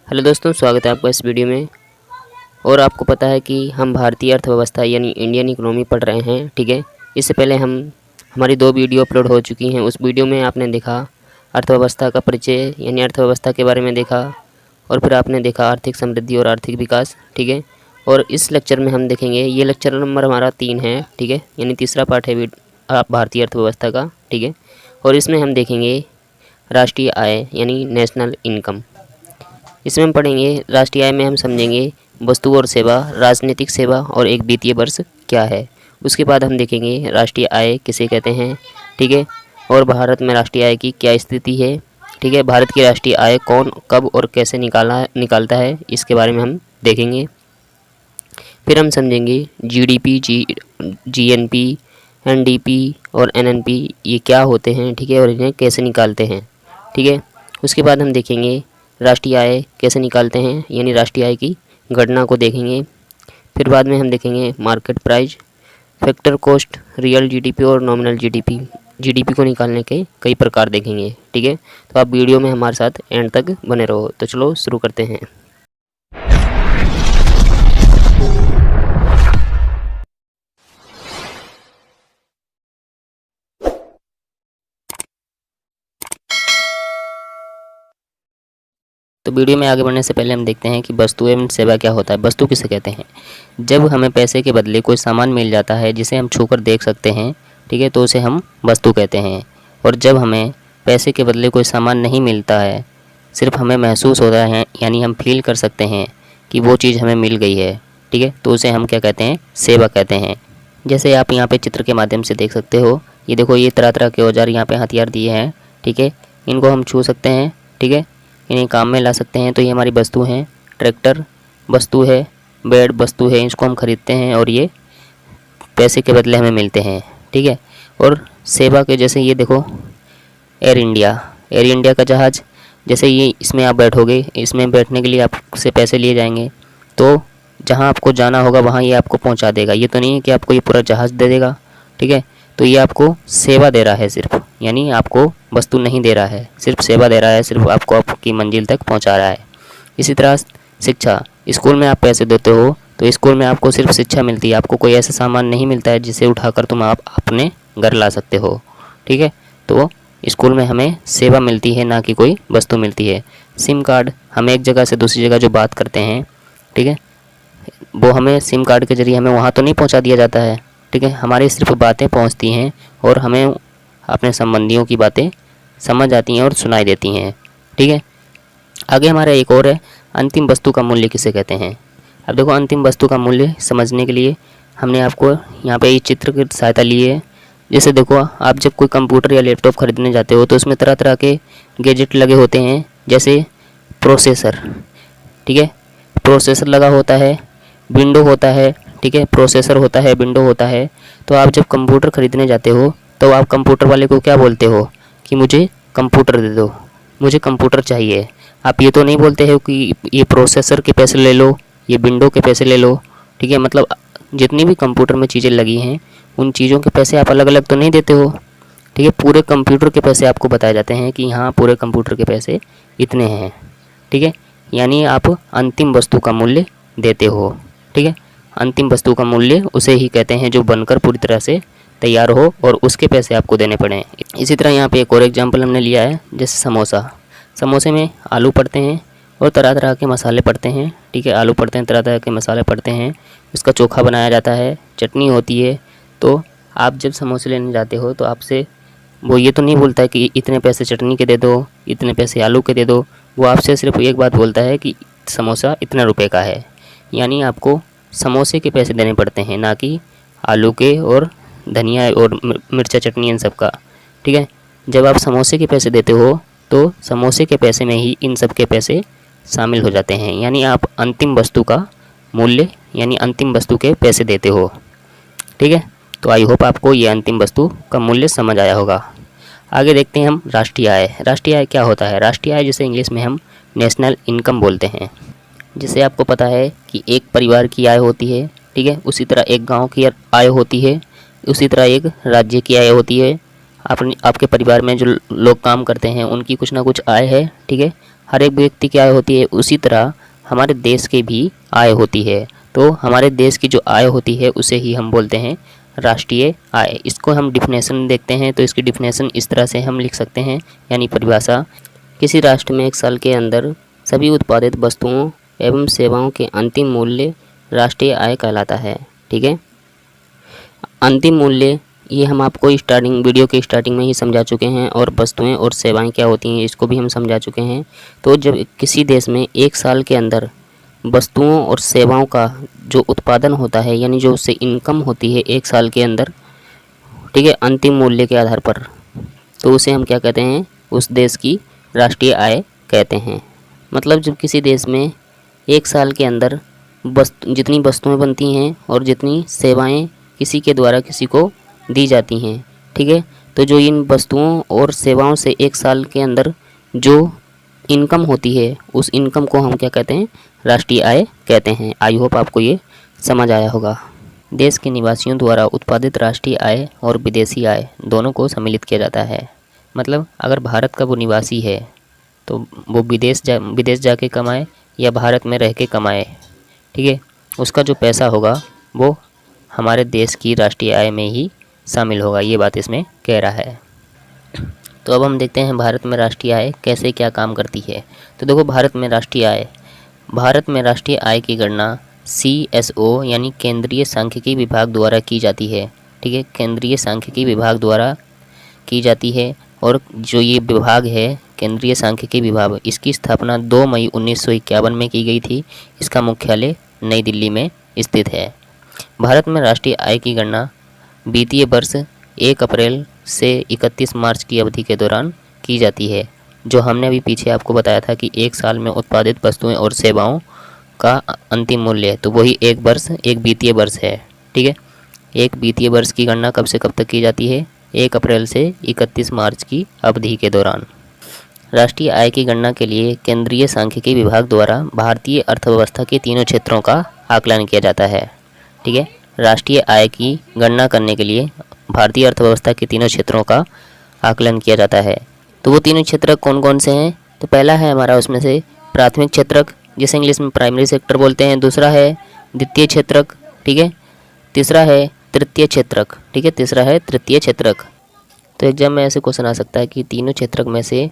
Hello दोस्तों, स्वागत है आपका इस वीडियो में। और आपको पता है कि हम भारतीय अर्थव्यवस्था यानी इंडियन इकोनॉमी पढ़ रहे हैं, ठीक है। इससे पहले हमारी 2 वीडियो अपलोड हो चुकी हैं। उस वीडियो में आपने देखा अर्थव्यवस्था का परिचय यानी अर्थव्यवस्था के बारे में देखा, और फिर आपने देखा आर्थिक समृद्धि और आर्थिक विकास, ठीक है। और इस लेक्चर में हम देखेंगे, ये लेक्चर नंबर हमारा 3 है, ठीक है, यानी तीसरा पार्ट है भारतीय अर्थव्यवस्था का, ठीक है। और इसमें हम देखेंगे राष्ट्रीय आय यानी नेशनल इनकम। इसमें हम पढ़ेंगे राष्ट्रीय आय में हम समझेंगे वस्तु और सेवा, राजनीतिक सेवा और एक वित्तीय वर्ष क्या है। उसके बाद हम देखेंगे राष्ट्रीय आय किसे कहते हैं, ठीक है। और भारत में राष्ट्रीय आय की क्या स्थिति है, ठीक है। भारत की राष्ट्रीय आय कौन, कब और कैसे निकालता है, इसके बारे में हम देखेंगे। फिर हम समझेंगे जीडीपी, जीएनपी, एनडीपी और एनएनपी ये क्या होते हैं, ठीक है, और इन्हें कैसे निकालते हैं, ठीक है। उसके बाद हम देखेंगे राष्ट्रीय आय कैसे निकालते हैं यानी राष्ट्रीय आय की गणना को देखेंगे। फिर बाद में हम देखेंगे market price, factor cost, real GDP और नॉमिनल जीडीपी। जीडीपी को निकालने के कई प्रकार देखेंगे, ठीक है। तो आप वीडियो में हमारे साथ एंड तक बने रहो। तो चलो शुरू करते हैं। तो वीडियो में आगे बढ़ने से पहले हम देखते हैं कि वस्तु एवं सेवा क्या होता है। वस्तु किसे कहते हैं? जब हमें पैसे के बदले कोई सामान मिल जाता है जिसे हम छूकर देख सकते हैं, ठीक है, तो उसे हम वस्तु कहते हैं। और जब हमें पैसे के बदले कोई सामान नहीं मिलता है, सिर्फ हमें महसूस होता है यानी हम फील कर सकते हैं कि वो चीज़ हमें मिल गई है, ठीक है, तो उसे हम क्या कहते हैं? सेवा कहते हैं। जैसे आप यहाँ पे चित्र के माध्यम से देख सकते हो, ये देखो, ये तरह तरह के औजार यहाँ पे हथियार दिए हैं, ठीक है। इनको हम छू सकते हैं, ठीक है, इन्हें काम में ला सकते हैं। तो ये हमारी वस्तु हैं। ट्रैक्टर वस्तु है, बेड वस्तु है, इसको हम खरीदते हैं और ये पैसे के बदले हमें मिलते हैं, ठीक है। और सेवा के जैसे ये देखो, एयर इंडिया का जहाज़, जैसे ये इसमें आप बैठोगे, इसमें बैठने के लिए आपसे पैसे लिए जाएंगे, तो जहाँ आपको जाना होगा वहाँ ये आपको पहुँचा देगा। ये तो नहीं है कि आपको ये पूरा जहाज़ दे देगा, ठीक है। तो ये आपको सेवा दे रहा है सिर्फ, यानी आपको वस्तु नहीं दे रहा है, सिर्फ सेवा दे रहा है, सिर्फ आपको आपकी मंजिल तक पहुंचा रहा है। इसी तरह शिक्षा, स्कूल में आप पैसे देते हो तो स्कूल में आपको सिर्फ शिक्षा मिलती है, आपको कोई ऐसा सामान नहीं मिलता है जिसे उठाकर तुम आप अपने घर ला सकते हो, ठीक है। तो स्कूल में हमें सेवा मिलती है, ना कि कोई वस्तु मिलती है। सिम कार्ड, हम एक जगह से दूसरी जगह जो बात करते हैं, ठीक है, वो हमें सिम कार्ड के ज़रिए हमें वहाँ तो नहीं पहुँचा दिया जाता है, ठीक है। हमारी सिर्फ बातें पहुँचती हैं और हमें अपने संबंधियों की बातें समझ आती हैं और सुनाई देती हैं, ठीक है। आगे हमारा एक और है, अंतिम वस्तु का मूल्य किसे कहते हैं। अब देखो, अंतिम वस्तु का मूल्य समझने के लिए हमने आपको यहाँ पे इस चित्र की सहायता ली है। जैसे देखो, आप जब कोई कंप्यूटर या लैपटॉप खरीदने जाते हो तो उसमें तरह तरह के गैजेट लगे होते हैं, जैसे प्रोसेसर, ठीक है, प्रोसेसर लगा होता है, विंडो होता है, ठीक है, प्रोसेसर होता है, विंडो होता है। तो आप जब कंप्यूटर खरीदने जाते हो तो आप कंप्यूटर वाले को क्या बोलते हो कि मुझे कंप्यूटर दे दो, मुझे कंप्यूटर चाहिए। आप ये तो नहीं बोलते हो कि ये प्रोसेसर के पैसे ले लो, ये विंडो के पैसे ले लो, ठीक है। मतलब जितनी भी कंप्यूटर में चीज़ें लगी हैं उन चीज़ों के पैसे आप अलग अलग तो नहीं देते हो, ठीक है। पूरे कंप्यूटर के पैसे आपको बताए जाते हैं कि हाँ, पूरे कंप्यूटर के पैसे इतने हैं, ठीक है। यानी आप अंतिम वस्तु का मूल्य देते हो, ठीक है। अंतिम वस्तु का मूल्य उसे ही कहते हैं जो बनकर पूरी तरह से तैयार हो और उसके पैसे आपको देने पड़ें। इसी तरह यहाँ पे एक और एग्जांपल हमने लिया है, जैसे समोसा। समोसे में आलू पड़ते हैं और तरह तरह के मसाले पड़ते हैं, ठीक है। आलू पड़ते हैं, तरह तरह के मसाले पड़ते हैं, उसका चोखा बनाया जाता है, चटनी होती है। तो आप जब समोसे लेने जाते हो तो आपसे वो ये तो नहीं बोलता है कि इतने पैसे चटनी के दे दो, इतने पैसे आलू के दे दो। वो आपसे सिर्फ एक बात बोलता है कि समोसा इतने रुपए का है। यानी आपको समोसे के पैसे देने पड़ते हैं, ना कि आलू के और धनिया और मिर्चा चटनी इन सब का, ठीक है। जब आप समोसे के पैसे देते हो तो समोसे के पैसे में ही इन सब के पैसे शामिल हो जाते हैं, यानी आप अंतिम वस्तु का मूल्य यानी अंतिम वस्तु के पैसे देते हो, ठीक है। तो आई होप आपको ये अंतिम वस्तु का मूल्य समझ आया होगा। आगे देखते हैं हम राष्ट्रीय आय। राष्ट्रीय आय क्या होता है? राष्ट्रीय आय जिसे इंग्लिश में हम नेशनल इनकम बोलते हैं। जैसे आपको पता है कि एक परिवार की आय होती है, ठीक है, उसी तरह एक गांव की आय होती है, उसी तरह एक राज्य की आय होती है। आपके परिवार में जो लोग काम करते हैं उनकी कुछ ना कुछ आय है, ठीक है। हर एक व्यक्ति की आय होती है, उसी तरह हमारे देश की भी आय होती है। तो हमारे देश की जो आय होती है उसे ही हम बोलते हैं राष्ट्रीय आय। इसको हम डिफिनेशन देखते हैं तो इसकी डिफिनेशन इस तरह से हम लिख सकते हैं, यानी परिभाषा, किसी राष्ट्र में एक साल के अंदर सभी उत्पादित वस्तुओं एवं सेवाओं के अंतिम मूल्य राष्ट्रीय आय कहलाता है। ठीक है, अंतिम मूल्य ये हम आपको वीडियो के स्टार्टिंग में ही समझा चुके हैं, और वस्तुएं और सेवाएं क्या होती हैं इसको भी हम समझा चुके हैं। तो जब किसी देश में एक साल के अंदर वस्तुओं और सेवाओं का जो उत्पादन होता है, यानी जो उससे इनकम होती है एक साल के अंदर, ठीक है, अंतिम मूल्य के आधार पर, तो उसे हम क्या कहते हैं, उस देश की राष्ट्रीय आय कहते हैं। मतलब जब किसी देश में एक साल के अंदर जितनी वस्तुएं बनती हैं और जितनी सेवाएं किसी के द्वारा किसी को दी जाती हैं, ठीक है, तो जो इन वस्तुओं और सेवाओं से एक साल के अंदर जो इनकम होती है, उस इनकम को हम क्या कहते हैं, राष्ट्रीय आय कहते हैं। आई होप आपको ये समझ आया होगा। देश के निवासियों द्वारा उत्पादित राष्ट्रीय आय और विदेशी आय दोनों को सम्मिलित किया जाता है। मतलब अगर भारत का वो निवासी है तो वो विदेश जाके कमाए या भारत में रह के कमाए, ठीक है, उसका जो पैसा होगा वो हमारे देश की राष्ट्रीय आय में ही शामिल होगा, ये बात इसमें कह रहा है। तो अब हम देखते हैं भारत में राष्ट्रीय आय कैसे क्या काम करती है। तो देखो, भारत में राष्ट्रीय आय की गणना CSO यानी केंद्रीय सांख्यिकी विभाग द्वारा की जाती है। ठीक है, केंद्रीय सांख्यिकी विभाग द्वारा की जाती है। और जो ये विभाग है केंद्रीय सांख्यिकी विभाग, इसकी स्थापना 2 मई 1951 में की गई थी। इसका मुख्यालय नई दिल्ली में स्थित है। भारत में राष्ट्रीय आय की गणना वित्तीय वर्ष 1 अप्रैल से 31 मार्च की अवधि के दौरान की जाती है। जो हमने अभी पीछे आपको बताया था कि एक साल में उत्पादित वस्तुएं और सेवाओं का अंतिम मूल्य है, तो वही एक वित्तीय वर्ष है। ठीक है, एक वित्तीय वर्ष की गणना कब से कब तक की जाती है, 1 अप्रैल से 31 मार्च की अवधि के दौरान। राष्ट्रीय आय की गणना के लिए केंद्रीय सांख्यिकी विभाग द्वारा भारतीय अर्थव्यवस्था के तीनों क्षेत्रों का आकलन किया जाता है। ठीक है, राष्ट्रीय आय की गणना करने के लिए भारतीय अर्थव्यवस्था के तीनों क्षेत्रों का आकलन किया जाता है। तो वो तीनों क्षेत्र कौन कौन से हैं? तो पहला है हमारा उसमें से प्राथमिक क्षेत्रक, जिसे इंग्लिश में प्राइमरी सेक्टर बोलते हैं। दूसरा है द्वितीय क्षेत्रक, ठीक है। तीसरा है तृतीय क्षेत्रक, ठीक है, तीसरा है तृतीय क्षेत्रक। तो एग्जाम में ऐसे क्वेश्चन आ सकता है कि तीनों क्षेत्रक में से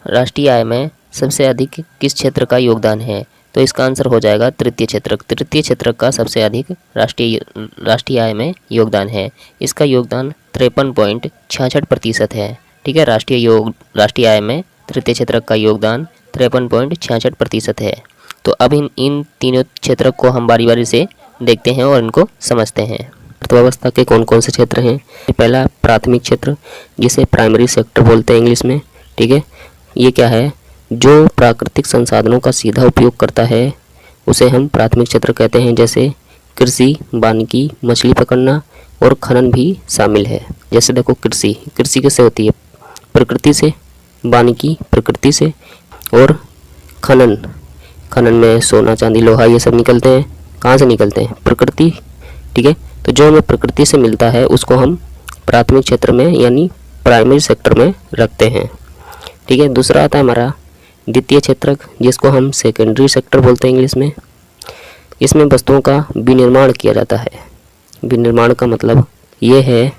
राष्ट्रीय आय में सबसे अधिक किस क्षेत्र का योगदान है? तो इसका आंसर हो जाएगा तृतीय क्षेत्रक। तृतीय क्षेत्रक का सबसे अधिक राष्ट्रीय आय में योगदान है। इसका योगदान 53.66% है। ठीक है, राष्ट्रीय आय में तृतीय क्षेत्रक का योगदान 53.66% है। तो अब इन तीनों क्षेत्रक को हम बारी बारी से देखते हैं और इनको समझते हैं। अर्थव्यवस्था के कौन कौन से क्षेत्र हैं? पहला प्राथमिक क्षेत्र, जिसे प्राइमरी सेक्टर बोलते हैं इंग्लिश में। ठीक है, ये क्या है? जो प्राकृतिक संसाधनों का सीधा उपयोग करता है उसे हम प्राथमिक क्षेत्र कहते हैं। जैसे कृषि, वानिकी, मछली पकड़ना और खनन भी शामिल है। जैसे देखो, कृषि कैसे होती है? प्रकृति से। वानिकी प्रकृति से। और खनन में सोना, चांदी, लोहा ये सब निकलते हैं। कहाँ से निकलते हैं? प्रकृति। ठीक है, तो जो हमें प्रकृति से मिलता है उसको हम प्राथमिक क्षेत्र में यानी प्राइमरी सेक्टर में रखते हैं। ठीक है, दूसरा आता है हमारा द्वितीय क्षेत्रक, जिसको हम सेकेंडरी सेक्टर बोलते हैं इंग्लिश में। इसमें वस्तुओं का विनिर्माण किया जाता है। विनिर्माण का मतलब ये है,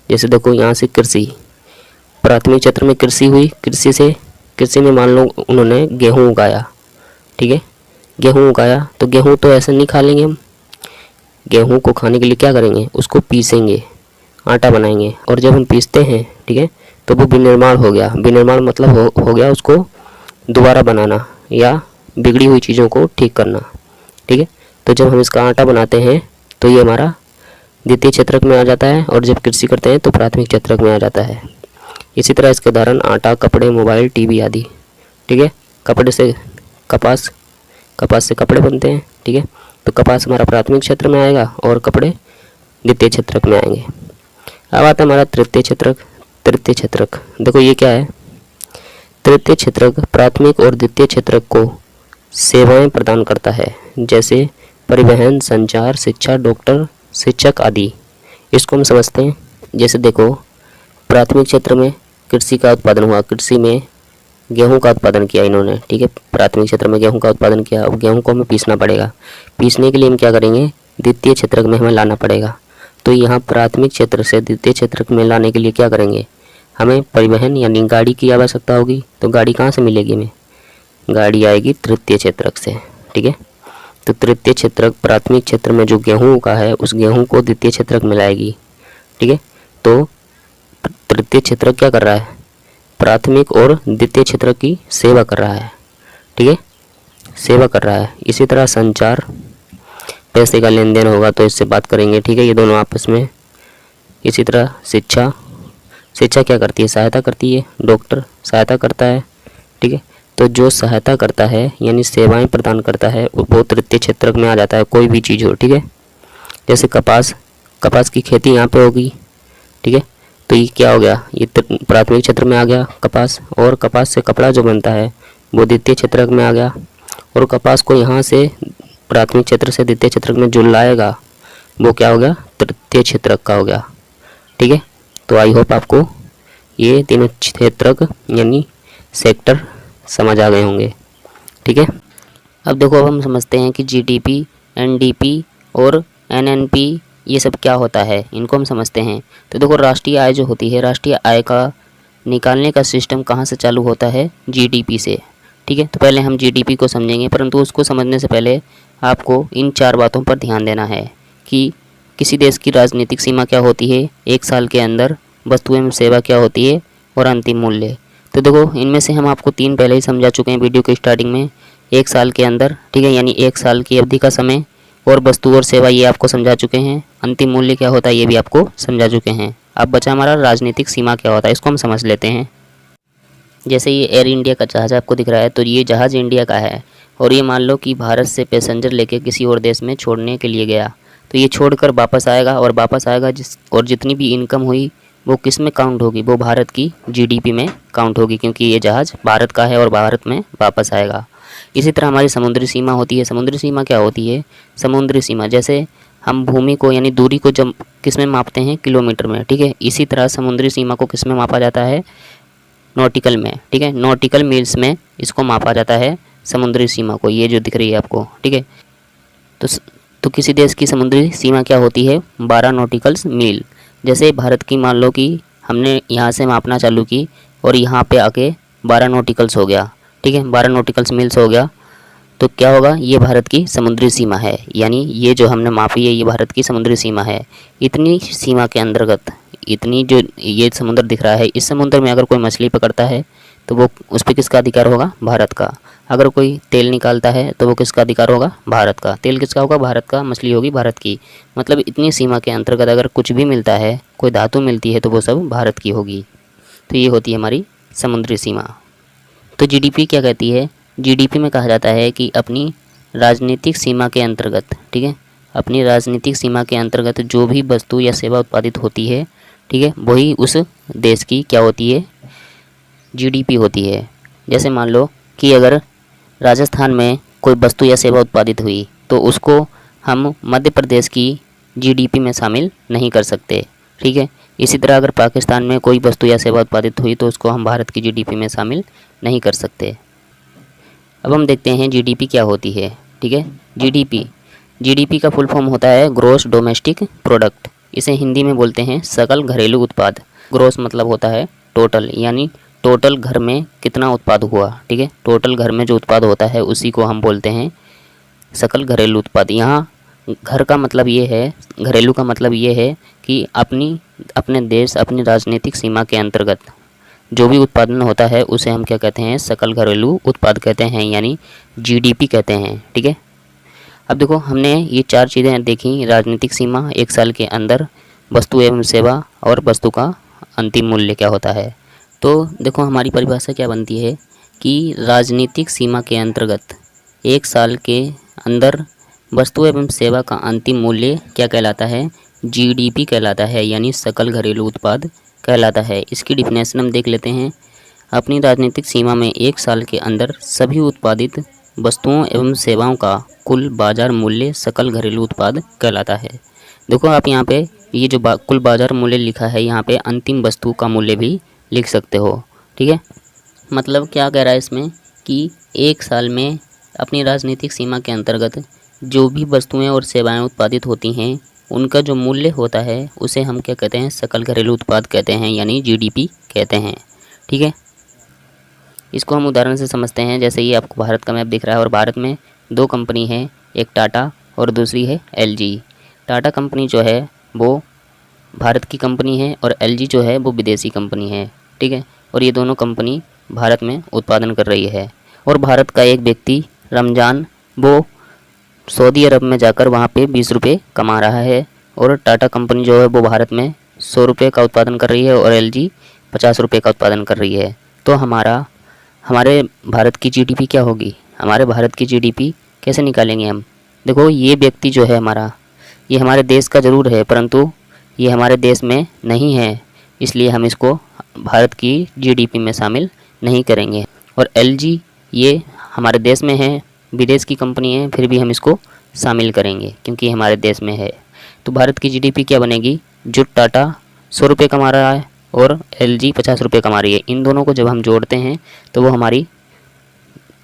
जैसे देखो यहाँ से कृषि, प्राथमिक क्षेत्र में कृषि हुई। कृषि में मान लो उन्होंने गेहूँ उगाया। ठीक है, गेहूँ उगाया तो गेहूँ तो ऐसे नहीं खा लेंगे हम। गेहूँ को खाने के लिए क्या करेंगे? उसको पीसेंगे, आटा बनाएंगे। और जब हम पीसते हैं, ठीक है, तो वो विनिर्माण हो गया। विनिर्माण मतलब हो गया उसको दोबारा बनाना या बिगड़ी हुई चीज़ों को ठीक करना। ठीक है, तो जब हम इसका आटा बनाते हैं तो ये हमारा द्वितीय क्षेत्रक में आ जाता है, और जब कृषि करते हैं तो प्राथमिक क्षेत्रक में आ जाता है। इसी तरह इसके उदाहरण आटा, कपड़े, मोबाइल, टीवी आदि। ठीक है, कपड़े से कपास से कपड़े बनते हैं। ठीक है, तो कपास हमारा प्राथमिक क्षेत्र में आएगा और कपड़े द्वितीय क्षेत्रक में आएंगे। अब आता है हमारा तृतीय क्षेत्रक। देखो ये क्या है? तृतीय क्षेत्रक प्राथमिक और द्वितीय क्षेत्रक को सेवाएं प्रदान करता है, जैसे परिवहन, संचार, शिक्षा, डॉक्टर, शिक्षक आदि। इसको हम समझते हैं। जैसे देखो, प्राथमिक क्षेत्र में कृषि का उत्पादन हुआ। कृषि में गेहूं का उत्पादन किया इन्होंने, ठीक है, प्राथमिक क्षेत्र में गेहूं का उत्पादन किया। अब गेहूं को हमें पीसना पड़ेगा, पीसने के लिए हम क्या करेंगे, द्वितीय क्षेत्रक में हमें लाना पड़ेगा। तो यहाँ प्राथमिक क्षेत्र से द्वितीय क्षेत्रक में लाने के लिए क्या करेंगे, हमें परिवहन यानी गाड़ी की आवश्यकता होगी। तो गाड़ी कहाँ से मिलेगी हमें, गाड़ी आएगी तृतीय क्षेत्रक से, ठीक है। तो तृतीय क्षेत्रक प्राथमिक क्षेत्र में जो गेहूं का है उस गेहूं को द्वितीय क्षेत्रक में लाएगी, ठीक है। तो तृतीय क्षेत्रक क्या कर रहा है, प्राथमिक और द्वितीय क्षेत्रक की सेवा कर रहा है, ठीक है, सेवा कर रहा है। इसी तरह संचार, पैसे का लेन देन होगा तो इससे बात करेंगे, ठीक है, ये दोनों आपस में। इसी तरह शिक्षा, शिक्षा क्या करती है, सहायता करती है, डॉक्टर सहायता करता है, ठीक है। तो जो सहायता करता है यानी सेवाएं प्रदान करता है वो तृतीय क्षेत्रक में आ जाता है, कोई भी चीज़ हो, ठीक है। जैसे कपास, कपास की खेती यहाँ पे होगी, ठीक है। तो ये क्या हो गया, ये प्राथमिक क्षेत्र में आ गया कपास, और कपास से कपड़ा जो बनता है वो द्वितीय क्षेत्रक में आ गया। और कपास को यहाँ से प्राथमिक क्षेत्र से द्वितीय क्षेत्रक में जो लाएगा वो क्या हो गया, तृतीय क्षेत्रक का हो गया, ठीक है। तो आई होप आपको ये तीनों क्षेत्रक यानी सेक्टर समझ आ गए होंगे, ठीक है। अब देखो, अब हम समझते हैं कि जीडीपी, एनडीपी और एनएनपी ये सब क्या होता है, इनको हम समझते हैं। तो देखो, राष्ट्रीय आय जो होती है, राष्ट्रीय आय का निकालने का सिस्टम कहाँ से चालू होता है, जीडीपी से, ठीक है। तो पहले हम जीडीपी को समझेंगे, परंतु उसको समझने से पहले आपको इन 4 बातों पर ध्यान देना है कि किसी देश की राजनीतिक सीमा क्या होती है, एक साल के अंदर वस्तु एवं सेवा क्या होती है, और अंतिम मूल्य। तो देखो, इनमें से हम आपको 3 पहले ही समझा चुके हैं वीडियो के स्टार्टिंग में। एक साल के अंदर, ठीक है, यानी एक साल की अवधि का समय, और वस्तु और सेवा ये आपको समझा चुके हैं। अंतिम मूल्य क्या होता है ये भी आपको समझा चुके हैं। अब बचा हमारा राजनीतिक सीमा क्या होता है, इसको हम समझ लेते हैं। जैसे ये एयर इंडिया का जहाज़ आपको दिख रहा है, तो ये जहाज़ इंडिया का है, और ये मान लो कि भारत से पैसेंजर लेके किसी और देश में छोड़ने के लिए गया। तो ये छोड़कर वापस आएगा, और वापस आएगा जितनी भी इनकम हुई वो किस में काउंट होगी, वो भारत की जीडीपी में काउंट होगी, क्योंकि ये जहाज़ भारत का है और भारत में वापस आएगा। इसी तरह हमारी समुद्री सीमा होती है। समुद्री सीमा क्या होती है, समुद्री सीमा जैसे हम भूमि को यानी दूरी को जब किस में मापते हैं, किलोमीटर में, ठीक है। इसी तरह समुद्री सीमा को किस में मापा जाता है, नॉटिकल में, ठीक है, नॉटिकल मील्स में इसको मापा जाता है समुद्री सीमा को, ये जो दिख रही है आपको, ठीक है। तो किसी देश की समुद्री सीमा क्या होती है, 12 नॉटिकल्स मील। जैसे भारत की मान लो कि हमने यहाँ से मापना चालू की और यहाँ पे आके 12 नॉटिकल्स हो गया, ठीक है, 12 नॉटिकल्स मील्स हो गया। तो क्या होगा, ये भारत की समुद्री सीमा है, यानी ये जो हमने मापी है ये भारत की समुद्री सीमा है। इतनी सीमा के अंतर्गत, इतनी जो ये समुद्र दिख रहा है, इस समुद्र में अगर कोई मछली पकड़ता है तो वो उस पर किसका अधिकार होगा, भारत का। अगर कोई तेल निकालता है तो वो किसका अधिकार होगा, भारत का। तेल किसका होगा, भारत का। मछली होगी भारत की। मतलब इतनी सीमा के अंतर्गत अगर कुछ भी मिलता है, कोई धातु मिलती है, तो वो सब भारत की होगी। तो ये होती है हमारी समुद्री सीमा। तो जीडीपी क्या कहती है, जीडीपी में कहा जाता है कि अपनी राजनीतिक सीमा के अंतर्गत, ठीक है, अपनी राजनीतिक सीमा के अंतर्गत जो भी वस्तु या सेवा उत्पादित होती है, ठीक है, वही उस देश की क्या होती है, जीडीपी होती है। जैसे मान लो कि अगर राजस्थान में कोई वस्तु या सेवा उत्पादित हुई तो उसको हम मध्य प्रदेश की जीडीपी में शामिल नहीं कर सकते, ठीक है। इसी तरह अगर पाकिस्तान में कोई वस्तु या सेवा उत्पादित हुई तो उसको हम भारत की जीडीपी में शामिल नहीं कर सकते। अब हम देखते हैं जीडीपी क्या होती है, ठीक है। जीडीपी का फुल फॉर्म होता है ग्रॉस डोमेस्टिक प्रोडक्ट। इसे हिंदी में बोलते हैं सकल घरेलू उत्पाद। ग्रॉस मतलब होता है टोटल, यानी टोटल घर में कितना उत्पाद हुआ, ठीक है। टोटल घर में जो उत्पाद होता है उसी को हम बोलते हैं सकल घरेलू उत्पाद। यहाँ घर का मतलब ये है, घरेलू का मतलब ये है कि अपने देश, अपनी राजनीतिक सीमा के अंतर्गत जो भी उत्पादन होता है उसे हम क्या कहते हैं, सकल घरेलू उत्पाद कहते हैं, यानी जीडीपी कहते हैं, ठीक है। अब देखो, हमने ये 4 चीज़ें देखी, राजनीतिक सीमा, एक साल के अंदर वस्तु एवं सेवा, और वस्तु का अंतिम मूल्य क्या होता है। तो देखो, हमारी परिभाषा क्या बनती है कि राजनीतिक सीमा के अंतर्गत एक साल के अंदर वस्तु एवं सेवा का अंतिम मूल्य क्या कहलाता है, जीडीपी कहलाता है, यानी सकल घरेलू उत्पाद कहलाता है। इसकी डिफिनेशन हम देख लेते हैं। अपनी राजनीतिक सीमा में एक साल के अंदर सभी उत्पादित वस्तुओं एवं सेवाओं का कुल बाजार मूल्य सकल घरेलू उत्पाद कहलाता है। देखो, आप यहाँ पे ये जो कुल बाजार मूल्य लिखा है, यहाँ पे अंतिम वस्तु का मूल्य भी लिख सकते हो, ठीक है। मतलब क्या कह रहा है इसमें कि एक साल में अपनी राजनीतिक सीमा के अंतर्गत जो भी वस्तुएं और सेवाएं उत्पादित होती हैं उनका जो मूल्य होता है उसे हम क्या कहते हैं, सकल घरेलू उत्पाद कहते हैं, यानी जीडीपी कहते हैं। ठीक है, इसको हम उदाहरण से समझते हैं। जैसे ये आपको भारत का मैप दिख रहा है और भारत में दो कंपनी है, एक टाटा और दूसरी है एलजी। टाटा कंपनी जो है वो भारत की कंपनी है और एलजी जो है वो विदेशी कंपनी है। ठीक है, और ये दोनों कंपनी भारत में उत्पादन कर रही है। और भारत का एक व्यक्ति रमज़ान वो सऊदी अरब में जाकर वहाँ पे 20 रुपये कमा रहा है और टाटा कंपनी जो है वो भारत में 100 रुपये का उत्पादन कर रही है और एलजी 50 रुपये का उत्पादन कर रही है। तो हमारे भारत की जीडीपी क्या होगी, हमारे भारत की जीडीपी कैसे निकालेंगे हम? देखो, ये व्यक्ति जो है हमारा, ये हमारे देश का ज़रूर है परंतु ये हमारे देश में नहीं है, इसलिए हम इसको भारत की जीडीपी में शामिल नहीं करेंगे। और एलजी ये हमारे देश में है, विदेश की कंपनी है, फिर भी हम इसको शामिल करेंगे क्योंकि ये हमारे देश में है। तो भारत की जीडीपी क्या बनेगी? जो टाटा 100 रुपये कमा रहा है और एलजी 50 रुपये कमा रही है, इन दोनों को जब हम जोड़ते हैं तो वो हमारी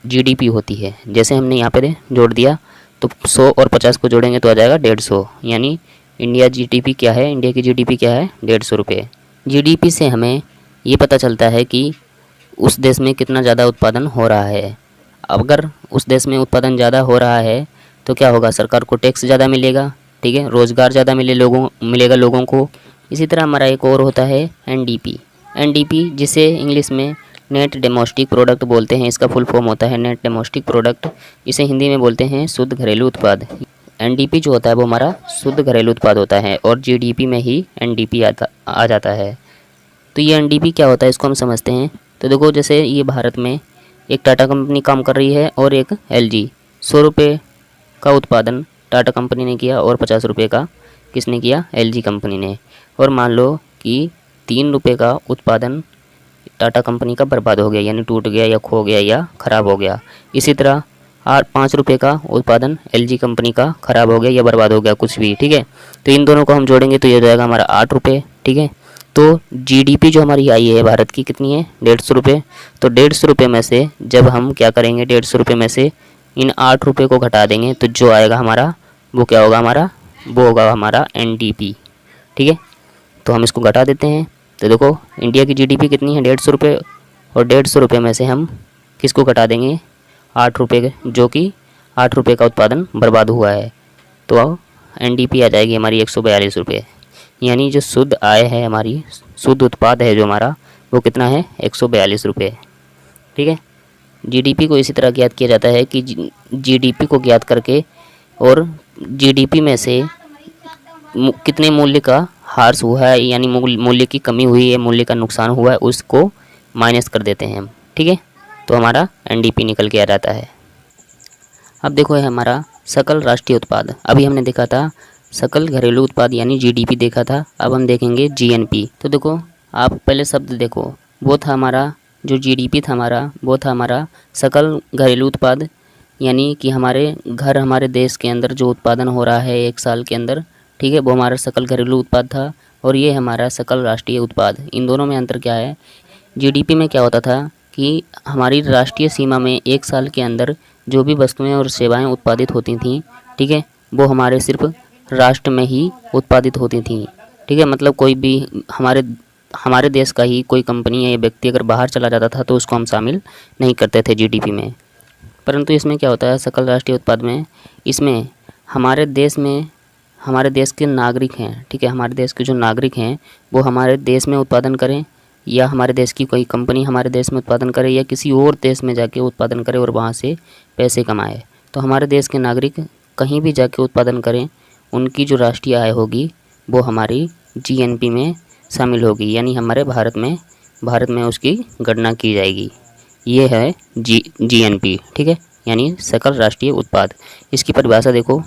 जीडीपी होती है। जैसे हमने यहाँ पे जोड़ दिया तो 100 और 50 को जोड़ेंगे तो आ जाएगा 150, यानी इंडिया जीडीपी क्या है, इंडिया की जीडीपी क्या है? 150 रुपये। जीडीपी से हमें ये पता चलता है कि उस देश में कितना ज़्यादा उत्पादन हो रहा है। अगर उस देश में उत्पादन ज़्यादा हो रहा है तो क्या होगा? सरकार को टैक्स ज़्यादा मिलेगा। ठीक है, रोज़गार ज़्यादा मिलेगा लोगों को। इसी तरह हमारा एक और होता है एनडीपी, जिसे इंग्लिश में नेट डोमेस्टिक प्रोडक्ट बोलते हैं। इसका फुल फॉर्म होता है नेट डोमेस्टिक प्रोडक्ट। इसे हिंदी में बोलते हैं शुद्ध घरेलू उत्पाद। एनडीपी जो होता है वो हमारा शुद्ध घरेलू उत्पाद होता है और जीडीपी में ही एनडीपी आ जाता है। तो ये एनडीपी क्या होता है इसको हम समझते हैं। तो देखो, जैसे ये भारत में एक टाटा कंपनी काम कर रही है और एक एलजी। 100 रुपये का उत्पादन टाटा कंपनी ने किया और 50 रुपये का किसने किया? एलजी कंपनी ने। और मान लो कि 3 रुपये का उत्पादन टाटा कंपनी का बर्बाद हो गया, यानी टूट गया या खो गया या ख़राब हो गया। इसी तरह 5 रुपये का उत्पादन एलजी कंपनी का ख़राब हो गया या बर्बाद हो गया, कुछ भी। ठीक है, तो इन दोनों को हम जोड़ेंगे तो ये हो जाएगा हमारा 8 रुपये। ठीक है, तो जीडीपी जो हमारी आई है भारत की कितनी है? 150 रुपये। तो 150 रुपये में से जब हम क्या करेंगे, 150 रुपये में से इन 8 रुपये को घटा देंगे तो जो आएगा हमारा वो क्या होगा? वो होगा हमारा एनडीपी। ठीक है, तो हम इसको घटा देते हैं। तो देखो, इंडिया की जीडीपी कितनी है? 150 रुपये, और 150 रुपये में से हम किसको घटा देंगे? 8 रुपये, जो कि 8 रुपये का उत्पादन बर्बाद हुआ है। तो एनडीपी आ जाएगी हमारी 142 रुपये, यानी जो शुद्ध आय है हमारी, शुद्ध उत्पाद है जो हमारा, वो कितना है? 142 रुपये। ठीक है, जीडीपी को इसी तरह ज्ञात किया जाता है कि जीडीपी को ज्ञात करके और जीडीपी में से कितने मूल्य का हार्स हुआ है, यानी मूल्य की कमी हुई है, मूल्य का नुकसान हुआ है, उसको माइनस कर देते हैं हम। ठीक है, तो हमारा एनडीपी निकल के आ जाता है। अब देखो, है हमारा सकल राष्ट्रीय उत्पाद। अभी हमने देखा था सकल घरेलू उत्पाद यानी जीडीपी देखा था, अब हम देखेंगे जीएनपी। तो देखो, आप पहले शब्द देखो, वो था हमारा जो जीडीपी था हमारा, वो था हमारा सकल घरेलू उत्पाद, यानी कि हमारे देश के अंदर जो उत्पादन हो रहा है एक साल के अंदर, ठीक है, वो हमारा सकल घरेलू उत्पाद था। और ये हमारा सकल राष्ट्रीय उत्पाद। इन दोनों में अंतर क्या है? जीडीपी में क्या होता था कि हमारी राष्ट्रीय सीमा में एक साल के अंदर जो भी वस्तुएं और सेवाएं उत्पादित होती थीं, ठीक है, वो हमारे सिर्फ राष्ट्र में ही उत्पादित होती थीं। ठीक है, मतलब कोई भी हमारे देश का ही कोई कंपनी या व्यक्ति अगर बाहर चला जाता था तो उसको हम शामिल नहीं करते थे जीडीपी में। परंतु इसमें क्या होता है, सकल राष्ट्रीय उत्पाद में, इसमें हमारे देश के नागरिक हैं, ठीक है, हमारे देश के जो नागरिक हैं वो हमारे देश में उत्पादन करें या हमारे देश की कोई कंपनी हमारे देश में उत्पादन करे या किसी और देश में जाके उत्पादन करे और वहाँ से पैसे कमाए, तो हमारे देश के नागरिक कहीं भी जाके उत्पादन करें, उनकी जो राष्ट्रीय आय होगी वो हमारी जीएनपी में शामिल होगी, यानी हमारे भारत में उसकी गणना की जाएगी। ये है जीएनपी। ठीक है, यानी सकल राष्ट्रीय उत्पाद। इसकी परिभाषा देखो,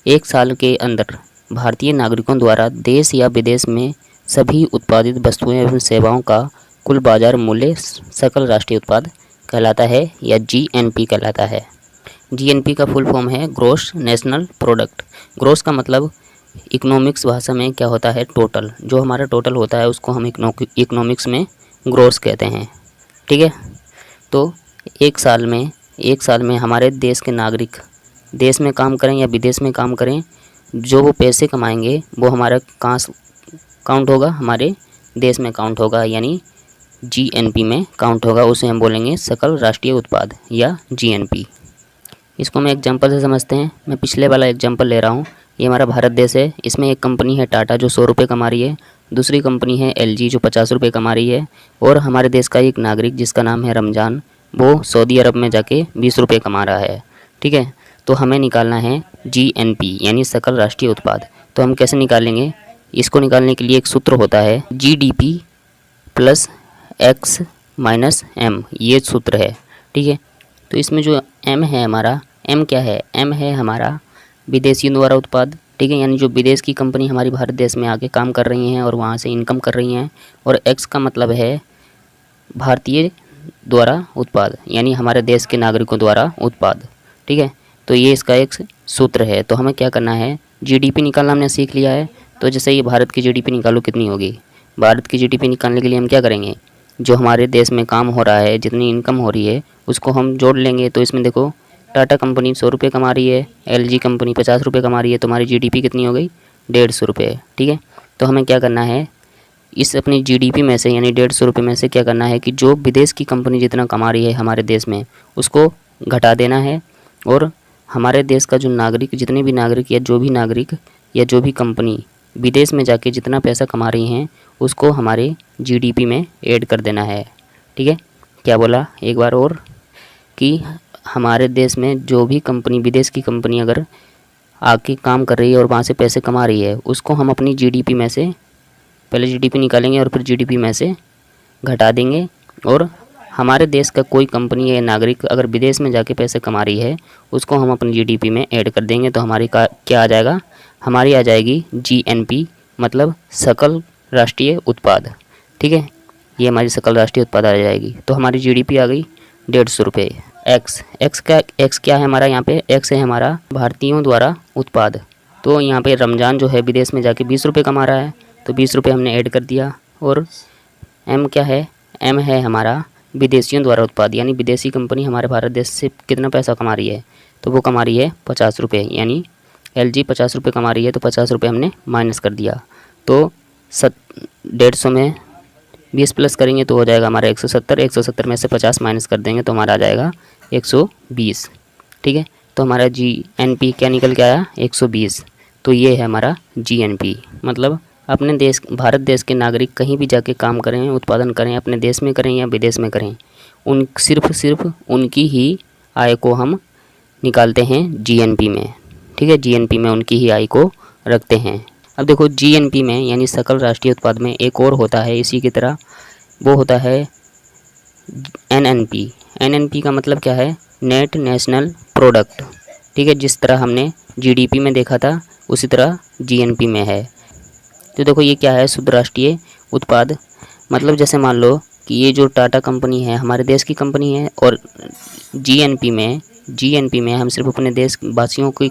एक साल के अंदर भारतीय नागरिकों द्वारा देश या विदेश में सभी उत्पादित वस्तुएं एवं सेवाओं का कुल बाजार मूल्य सकल राष्ट्रीय उत्पाद कहलाता है या जीएनपी कहलाता है। जीएनपी का फुल फॉर्म है ग्रॉस नेशनल प्रोडक्ट। ग्रॉस का मतलब इकोनॉमिक्स भाषा में क्या होता है? टोटल। जो हमारा टोटल होता है उसको हम इकोनॉमिक्स में ग्रॉस कहते हैं। ठीक है, तो एक साल में हमारे देश के नागरिक देश में काम करें या विदेश में काम करें, जो वो पैसे कमाएंगे वो हमारा कहाँ काउंट होगा, हमारे देश में काउंट होगा, यानी जीएनपी में काउंट होगा। उसे हम बोलेंगे सकल राष्ट्रीय उत्पाद या जीएनपी। इसको हम एग्जांपल से समझते हैं। मैं पिछले वाला एग्जांपल ले रहा हूँ। ये हमारा भारत देश है। इसमें एक कंपनी है टाटा जो 100 रुपये कमा रही है, दूसरी कंपनी है एलजी जो 50 रुपये कमा रही है, और हमारे देश का एक नागरिक जिसका नाम है रमज़ान, वो सऊदी अरब में जाके 20 रुपये कमा रहा है। ठीक है, तो हमें निकालना है जीएनपी यानी सकल राष्ट्रीय उत्पाद। तो हम कैसे निकालेंगे? इसको निकालने के लिए एक सूत्र होता है GDP plus X minus M, ये सूत्र है। ठीक है, तो इसमें जो एम है हमारा, एम क्या है? एम है हमारा विदेशियों द्वारा उत्पाद। ठीक है, यानी जो विदेश की कंपनी हमारी भारत देश में आके काम कर रही हैं और वहाँ से इनकम कर रही हैं। और एक्स का मतलब है भारतीय द्वारा उत्पाद, यानी हमारे देश के नागरिकों द्वारा उत्पाद। ठीक है, तो ये इसका एक सूत्र है। तो हमें क्या करना है? जीडीपी निकालना हमने सीख लिया है। तो जैसे ये भारत की जीडीपी निकालो कितनी होगी। भारत की जीडीपी निकालने के लिए हम क्या करेंगे? जो हमारे देश में काम हो रहा है, जितनी इनकम हो रही है, उसको हम जोड़ लेंगे। तो इसमें देखो टाटा कंपनी 100 रुपये कमा रही है, एलजी कंपनी 50 रुपये कमा रही है, तो हमारी जीडीपी कितनी हो गई? 150 रुपये। ठीक है, तो हमें क्या करना है? इस अपनी जीडीपी में से यानी 150 रुपये में से क्या करना है कि जो विदेश की कंपनी जितना कमा रही है हमारे देश में, उसको घटा देना है। और हमारे देश का जो नागरिक, जितने भी नागरिक या जो भी कंपनी विदेश में जाके जितना पैसा कमा रही हैं, उसको हमारे जीडीपी में ऐड कर देना है। ठीक है, क्या बोला एक बार और कि हमारे देश में जो भी कंपनी, विदेश की कंपनी अगर आके काम कर रही है और वहाँ से पैसे कमा रही है, उसको हम अपनी जीडीपी में से पहले जीडीपी निकालेंगे और फिर जीडीपी में से घटा देंगे। और हमारे देश का कोई कंपनी या नागरिक अगर विदेश में जाके पैसे कमा रही है, उसको हम अपनी जीडीपी में ऐड कर देंगे। तो हमारी क्या आ जाएगा? हमारी आ जाएगी जीएनपी, मतलब सकल राष्ट्रीय उत्पाद। ठीक है, ये हमारी सकल राष्ट्रीय उत्पाद आ जाएगी। तो हमारी जीडीपी आ गई 150 रुपये। एक्स क्या है हमारा? यहाँ पे एक्स है हमारा भारतीयों द्वारा उत्पाद। तो यहाँ पे रमज़ान जो है विदेश में जाके 20 रुपये कमा रहा है, तो 20 रुपये हमने ऐड कर दिया। और एम क्या है? एम है हमारा विदेशियों द्वारा उत्पाद, यानी विदेशी कंपनी हमारे भारत देश से कितना पैसा कमा रही है, तो वो कमा रही है 50 रुपये, यानी एलजी 50 रुपये कमा रही है, तो 50 रुपये हमने माइनस कर दिया। तो 150 में 20 प्लस करेंगे तो हो जाएगा हमारा 170। 170 में से 50 माइनस कर देंगे तो हमारा आ जाएगा 120। ठीक है, तो हमारा जीएनपी क्या निकल के आया? 120। तो ये है हमारा जीएनपी। मतलब अपने देश, भारत देश के नागरिक कहीं भी जाके काम करें, उत्पादन करें, अपने देश में करें या विदेश में करें, सिर्फ उनकी ही आय को हम निकालते हैं जीएनपी में। ठीक है, जीएनपी में उनकी ही आय को रखते हैं। अब देखो जीएनपी में यानी सकल राष्ट्रीय उत्पाद में एक और होता है इसी की तरह, वो होता है एनएनपी। एनएनपी का मतलब क्या है? Net national product. ठीक है, जिस तरह हमने जीडीपी में देखा था उसी तरह जीएनपी में है। तो देखो ये क्या है? शुद्ध राष्ट्रीय उत्पाद। मतलब जैसे मान लो कि ये जो टाटा कंपनी है हमारे देश की कंपनी है, और जीएनपी में हम सिर्फ अपने देश वासियों की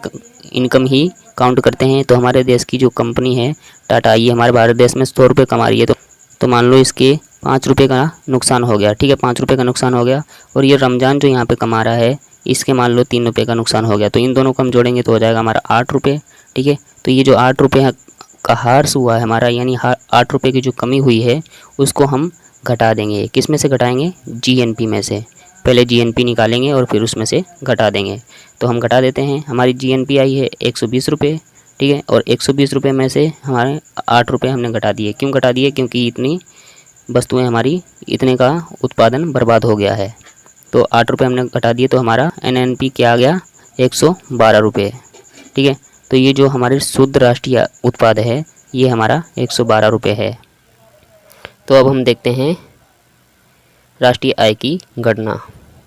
इनकम ही काउंट करते हैं। तो हमारे देश की जो कंपनी है टाटा, ये हमारे भारत देश में 100 रुपये कमा रही है, तो मान लो इसके 5 रुपये का नुकसान हो गया। ठीक है, 5 रुपये का नुकसान हो गया। और ये रमज़ान जो यहाँ पे कमा रहा है, इसके मान लो 3 रुपये का नुकसान हो गया। तो इन दोनों को हम जोड़ेंगे तो हो जाएगा हमारा 8 रुपये। ठीक है, तो ये जो 8 रुपये का हार्स हुआ है हमारा, यानी 8 रुपये की जो कमी हुई है, उसको हम घटा देंगे। किस में से घटाएंगे? जीएनपी में से। पहले जीएनपी निकालेंगे और फिर उसमें से घटा देंगे। तो हम घटा देते हैं। हमारी जीएनपी आई है 120 रुपये। ठीक है, और 120 रुपये में से हमारे 8 रुपये हमने घटा दिए। क्यों घटा दिए? क्योंकि इतनी वस्तुएं हमारी, इतने का उत्पादन बर्बाद हो गया है। तो 8 रुपये हमने घटा दिए, तो हमारा एनएनपी क्या आ गया? 112 रुपये। ठीक है, तो ये जो हमारे शुद्ध राष्ट्रीय उत्पाद है, ये हमारा 112 रुपये है। तो अब हम देखते हैं राष्ट्रीय आय की गणना।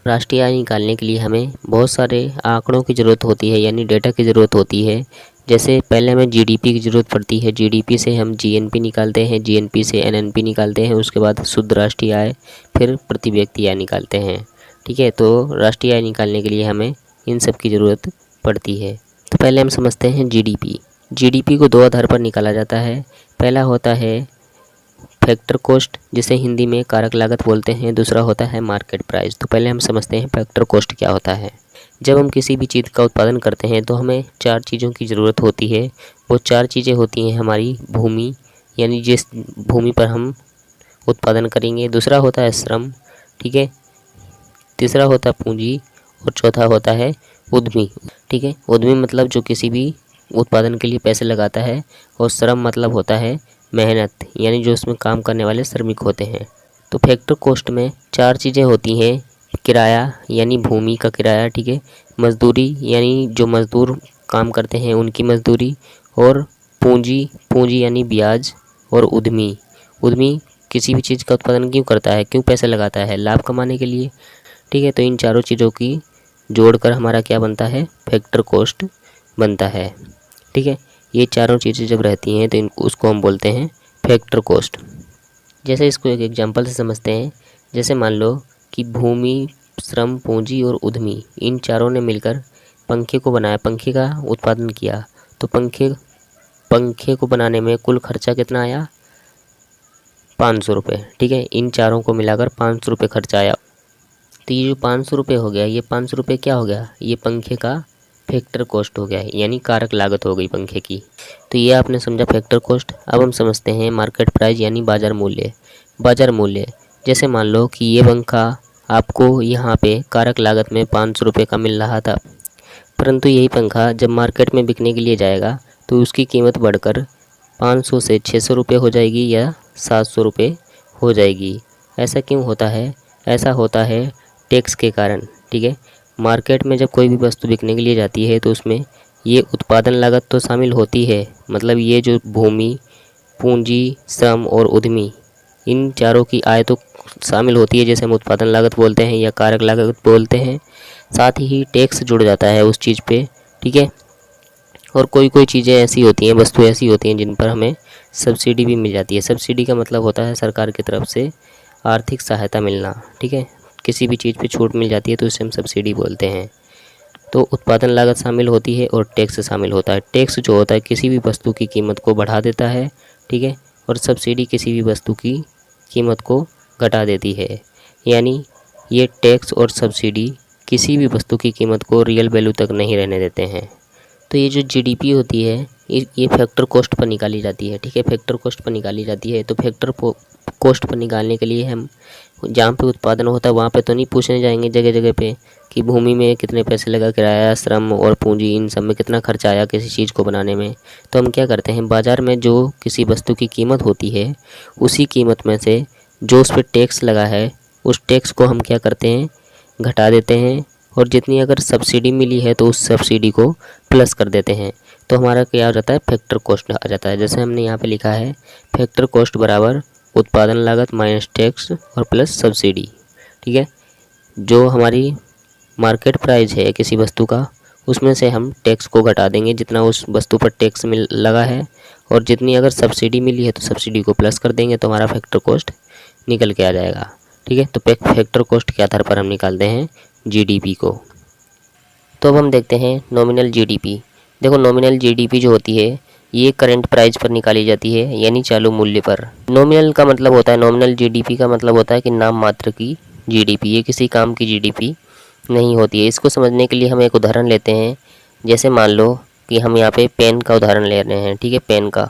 राष्ट्रीय आय निकालने के लिए हमें बहुत सारे आंकड़ों की ज़रूरत होती है, यानी डेटा की ज़रूरत होती है। जैसे पहले हमें जीडीपी की ज़रूरत पड़ती है, जीडीपी से हम जीएनपी निकालते हैं, जीएनपी से एनएनपी निकालते हैं, उसके बाद शुद्ध राष्ट्रीय आय, फिर प्रति व्यक्ति आय निकालते हैं। ठीक है, तो राष्ट्रीय आय निकालने के लिए हमें इन सब की ज़रूरत पड़ती है। तो पहले हम समझते हैं जीडीपी। जीडीपी को 2 आधार पर निकाला जाता है। पहला होता है फैक्टर कॉस्ट, जिसे हिंदी में कारक लागत बोलते हैं। दूसरा होता है मार्केट प्राइस। तो पहले हम समझते हैं फैक्टर कॉस्ट क्या होता है। जब हम किसी भी चीज़ का उत्पादन करते हैं तो हमें 4 चीज़ों की ज़रूरत होती है। वो 4 चीज़ें होती हैं हमारी भूमि, यानी जिस भूमि पर हम उत्पादन करेंगे। दूसरा होता है श्रम, ठीक है। तीसरा होता है पूंजी और चौथा होता है उद्यमी, ठीक है। उद्यमी मतलब जो किसी भी उत्पादन के लिए पैसे लगाता है, और श्रम मतलब होता है मेहनत, यानी जो उसमें काम करने वाले श्रमिक होते हैं। तो फैक्टर कॉस्ट में 4 चीज़ें होती हैं। किराया यानी भूमि का किराया, ठीक है। मजदूरी यानी जो मजदूर काम करते हैं उनकी मजदूरी, और पूंजी यानी ब्याज, और उद्यमी किसी भी चीज़ का उत्पादन क्यों करता है, क्यों पैसे लगाता है, लाभ कमाने के लिए, ठीक है। तो इन चारों चीज़ों की जोड़कर हमारा क्या बनता है, फैक्टर कॉस्ट बनता है, ठीक है। ये चारों चीज़ें जब रहती हैं तो उसको हम बोलते हैं फैक्टर कॉस्ट। जैसे इसको एक एग्जांपल से समझते हैं। जैसे मान लो कि भूमि, श्रम, पूंजी और उद्यमी, इन चारों ने मिलकर पंखे को बनाया, पंखे का उत्पादन किया। तो पंखे को बनाने में कुल खर्चा कितना आया, 500 रुपये, ठीक है। इन चारों को मिलाकर 500 रुपये खर्चा आया। तो ये जो 500 रुपये हो गया, ये 500 रुपये क्या हो गया, ये पंखे का फैक्टर कॉस्ट हो गया, यानी कारक लागत हो गई पंखे की। तो ये आपने समझा फैक्टर कॉस्ट। अब हम समझते हैं मार्केट प्राइस यानी बाज़ार मूल्य। बाज़ार मूल्य, जैसे मान लो कि ये पंखा आपको यहाँ पे कारक लागत में 500 रुपये का मिल रहा था, परंतु यही पंखा जब मार्केट में बिकने के लिए जाएगा तो उसकी कीमत बढ़कर 500 से 600 रुपये हो जाएगी या 700 रुपये हो जाएगी। ऐसा क्यों होता है, ऐसा होता है टैक्स के कारण, ठीक है। मार्केट में जब कोई भी वस्तु बिकने के लिए जाती है तो उसमें ये उत्पादन लागत तो शामिल होती है, मतलब ये जो भूमि, पूंजी, श्रम और उद्यमी, इन चारों की आय तो शामिल होती है, जैसे हम उत्पादन लागत बोलते हैं या कारक लागत बोलते हैं। साथ ही टैक्स जुड़ जाता है उस चीज़ पे, ठीक है। और कोई चीज़ें ऐसी होती हैं, वस्तु ऐसी होती हैं जिन पर हमें सब्सिडी भी मिल जाती है। सब्सिडी का मतलब होता है सरकार की तरफ से आर्थिक सहायता मिलना, ठीक है। किसी भी चीज़ पे छूट मिल जाती है तो उसे हम सब्सिडी बोलते हैं। तो उत्पादन लागत शामिल होती है और टैक्स शामिल होता है। टैक्स जो होता है किसी भी वस्तु की कीमत को बढ़ा देता है, ठीक है, और सब्सिडी किसी भी वस्तु की कीमत को घटा देती है। यानी ये टैक्स और सब्सिडी किसी भी वस्तु की कीमत को रियल वैल्यू तक नहीं रहने देते हैं। तो ये जो जीडीपी होती है ये फैक्टर कॉस्ट पर निकाली जाती है, ठीक है। फैक्टर कॉस्ट पर निकाली जाती है। तो फैक्टर कॉस्ट पर निकालने के लिए हम जहाँ पे उत्पादन होता है वहाँ पे तो नहीं पूछने जाएंगे जगह जगह पे कि भूमि में कितने पैसे लगा, किराया, श्रम और पूंजी, इन सब में कितना खर्चा आया किसी चीज़ को बनाने में। तो हम क्या करते हैं, बाज़ार में जो किसी वस्तु की कीमत होती है उसी कीमत में से जो उस पर टैक्स लगा है उस टैक्स को हम क्या करते हैं, घटा देते हैं, और जितनी अगर सब्सिडी मिली है तो उस सब्सिडी को प्लस कर देते हैं। तो हमारा क्या हो जाता है, फैक्टर कॉस्ट आ जाता है। जैसे हमने यहाँ पे लिखा है फैक्टर कॉस्ट बराबर उत्पादन लागत माइनस टैक्स और प्लस सब्सिडी, ठीक है। जो हमारी मार्केट प्राइस है किसी वस्तु का, उसमें से हम टैक्स को घटा देंगे जितना उस वस्तु पर टैक्स लगा है, और जितनी अगर सब्सिडी मिली है तो सब्सिडी को प्लस कर देंगे, तो हमारा फैक्टर कॉस्ट निकल के आ जाएगा, ठीक है। तो फैक्टर कॉस्ट के आधार पर हम निकालते हैं जीडीपी को। तो अब हम देखते हैं नॉमिनल जीडीपी। देखो नॉमिनल जीडीपी जो होती है ये करंट प्राइस पर निकाली जाती है, यानी चालू मूल्य पर। नॉमिनल का मतलब होता है, नॉमिनल जीडीपी का मतलब होता है कि नाम मात्र की जीडीपी, ये किसी काम की जीडीपी नहीं होती है। इसको समझने के लिए हम एक उदाहरण लेते हैं। जैसे मान लो कि हम यहाँ पे पेन का उदाहरण ले रहे हैं, ठीक है, पेन का।